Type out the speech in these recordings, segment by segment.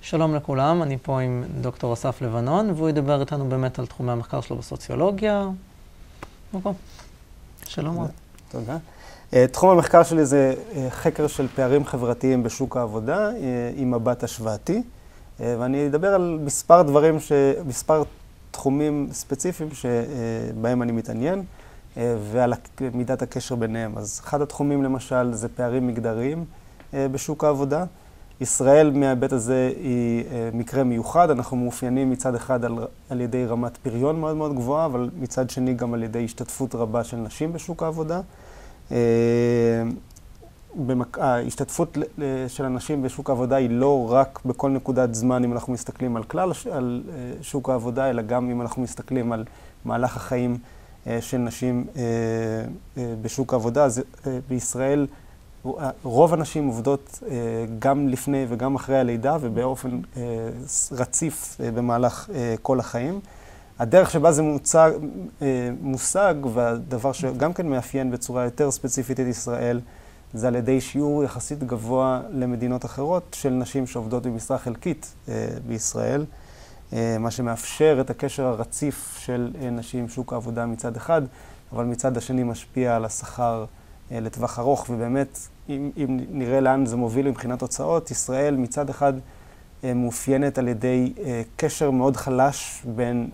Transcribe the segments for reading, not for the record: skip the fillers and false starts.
שלום לכולם, אני פה עם דוקטור אסף לבנון, והוא ידבר איתנו באמת על תחומי המחקר שלו בסוציולוגיה. שלום רב. תודה. תחום המחקר שלי זה חקר של פערים חברתיים בשוק העבודה עם מבט השוואתי, ואני אדבר על מספר תחומים ספציפיים שבהם אני מתעניין, ועל מידת הקשר ביניהם. אז אחד התחומים למשל זה פערים מגדריים בשוק העבודה. ישראל מההיבט הזה היא מקרה מיוחד, אנחנו מאופיינים מצד אחד על ידי רמת פריון מאוד מאוד גבוהה, אבל מצד שני גם על ידי השתתפות רבה של נשים בשוק העבודה. ההשתתפות של הנשים בשוק העבודה היא לא רק בכל נקודת זמן אם אנחנו מסתכלים על כלל על שוק העבודה, אלא גם אם אנחנו מסתכלים על מהלך החיים של נשים בשוק העבודה. אז בישראל רוב הנשים עובדות גם לפני וגם אחרי הלידה ובאופן רציף במהלך כל החיים. הדרך שבה זה מושג, והדבר שגם כן מאפיין בצורה יותר ספציפית את ישראל, זה על ידי שיעור יחסית גבוה למדינות אחרות של נשים שעובדות במשרה חלקית בישראל, מה שמאפשר את הקשר הרציף של נשים עם שוק העבודה מצד אחד, אבל מצד השני משפיע על השכר לטווח ארוך, ובאמת, אם נראה לאן זה מוביל מבחינת הוצאות, ישראל מצד אחד מאופיינת על ידי קשר מאוד חלש בין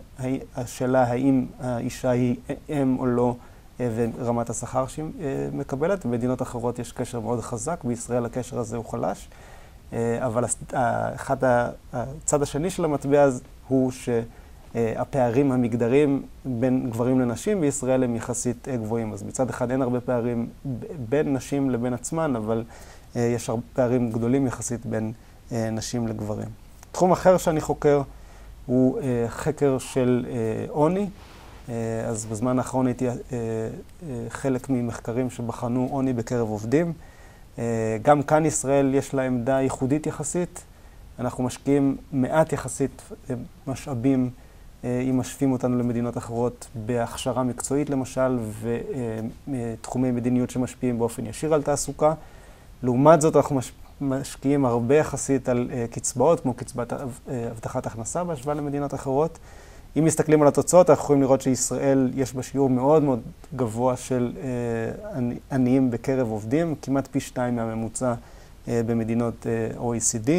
השאלה האם האישה היא אם או לא ורמת השכר שהיא מקבלת. במדינות אחרות יש קשר מאוד חזק, בישראל הקשר הזה הוא חלש, אבל הצד השני של המטבע הוא שהפערים המגדריים בין גברים לנשים בישראל הם יחסית גבוהים. אז מצד אחד אין הרבה פערים בין נשים לבין עצמן, אבל יש הרבה פערים גדולים יחסית בין נשים לגברים. תחום אחר שאני חוקר הוא חקר של עוני. אז בזמן האחרון הייתי חלק ממחקרים שבחנו עוני בקרב עובדים. גם כאן ישראל יש לה עמדה ייחודית יחסית. אנחנו משקיעים מעט יחסית משאבים, אם משווים אותנו למדינות אחרות, בהכשרה מקצועית למשל, ותחומי מדיניות שמשפיעים באופן ישיר על תעסוקה. לעומת זאת אנחנו משקיעים הרבה יחסית על קצבאות, כמו קצבת הבטחת הכנסה בהשוואה למדינות אחרות. אם מסתכלים על התוצאות, אנחנו יכולים לראות שישראל יש בה שיעור מאוד מאוד גבוה של עניים בקרב עובדים, כמעט פי 2 מהממוצע במדינות OECD.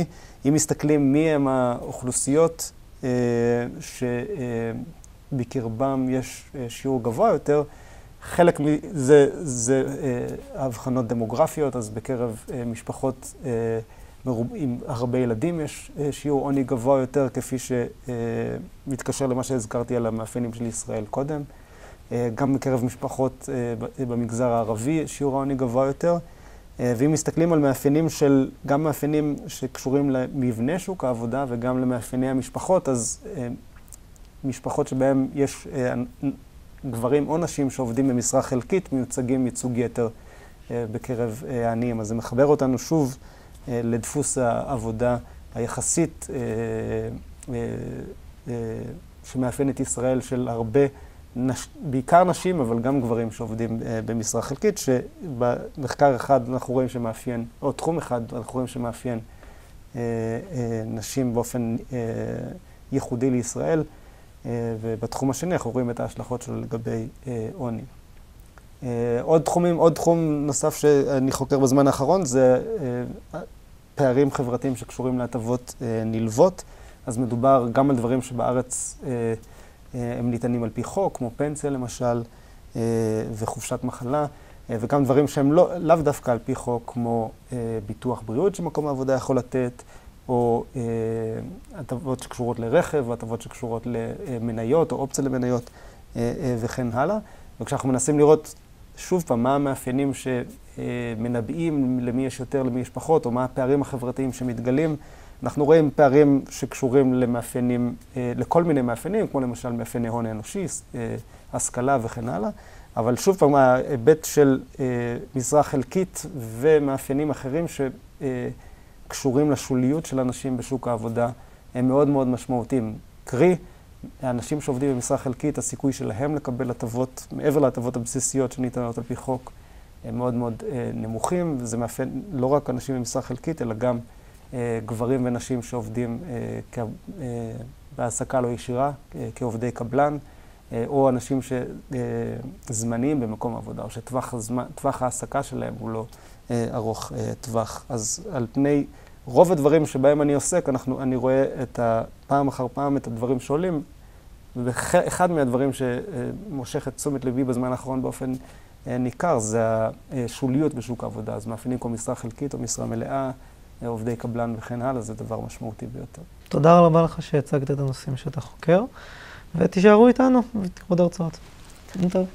אם מסתכלים מי הם האוכלוסיות שבקרבם יש שיעור גבוה יותר, חלק מזה זה הבחנות דמוגרפיות, אז בקרב משפחות עם הרבה ילדים יש שיעור עוני גבוה יותר, כפי שמתקשר למה שהזכרתי על המאפיינים של ישראל קודם. גם בקרב משפחות במגזר הערבי שיעור העוני גבוה יותר. ואם מסתכלים על מאפיינים גם מאפיינים שקשורים למבנה שוק העבודה וגם למאפייני המשפחות, אז משפחות שבהם יש גברים או נשים שעובדים במשרה חלקית מיוצגים ייצוג יתר בקרב העניים. אז זה מחבר אותנו שוב לדפוס העבודה היחסית שמאפיין את ישראל של הרבה, בעיקר נשים, אבל גם גברים שעובדים במשרה חלקית, שבמחקר אחד אנחנו רואים שמאפיין, או תחום אחד אנחנו רואים שמאפיין נשים באופן ייחודי לישראל, ובתחום השני אנחנו רואים את ההשלכות שלו לגבי עוני. עוד תחום נוסף שאני חוקר בזמן האחרון זה פערים חברתיים שקשורים להטבות נלוות. אז מדובר גם על דברים שבארץ הם ניתנים על פי חוק, כמו פנסיה למשל, וחופשת מחלה, וגם דברים שהם לאו דווקא על פי חוק, כמו ביטוח בריאות שמקום העבודה יכול לתת, או הטבות שקשורות לרכב, או הטבות שקשורות למניות, או אופציה למניות, וכן הלאה. וכשאנחנו מנסים לראות שוב פעם מה המאפיינים שמנבאים למי יש יותר, למי יש פחות, או מה הפערים החברתיים שמתגלים, אנחנו רואים פערים שקשורים למאפיינים, לכל מיני מאפיינים, כמו למשל מאפייני הון האנושי, השכלה וכן הלאה. אבל שוב פעם, ההיבט של משרה חלקית ומאפיינים אחרים שקשורים לשוליות של אנשים בשוק העבודה הם מאוד מאוד משמעותיים. קרי, האנשים שעובדים במשרה חלקית, הסיכוי שלהם לקבל הטבות, מעבר להטבות הבסיסיות שניתנות על פי חוק, הם מאוד מאוד נמוכים, וזה מאפיין לא רק אנשים במשרה חלקית, אלא גם גברים ונשים שעובדים בהעסקה לא ישירה, כעובדי קבלן, או אנשים שזמניים במקום עבודה, או שטווח ההעסקה שלהם הוא לא ארוך טווח. אז על פני רוב הדברים שבהם אני עוסק, אני רואה פעם אחר פעם את הדברים שעולים, ואחד מהדברים שמושך את תשומת לבי בזמן האחרון באופן ניכר, זה השוליות בשוק העבודה. אז מאפיינים כמו משרה חלקית או משרה מלאה, עובדי קבלן וכן הלאה, זה דבר משמעותי ביותר. תודה רבה לך שהצגת את הנושאים שאתה חוקר, ותישארו איתנו ותראו עוד הרצאות. טוב.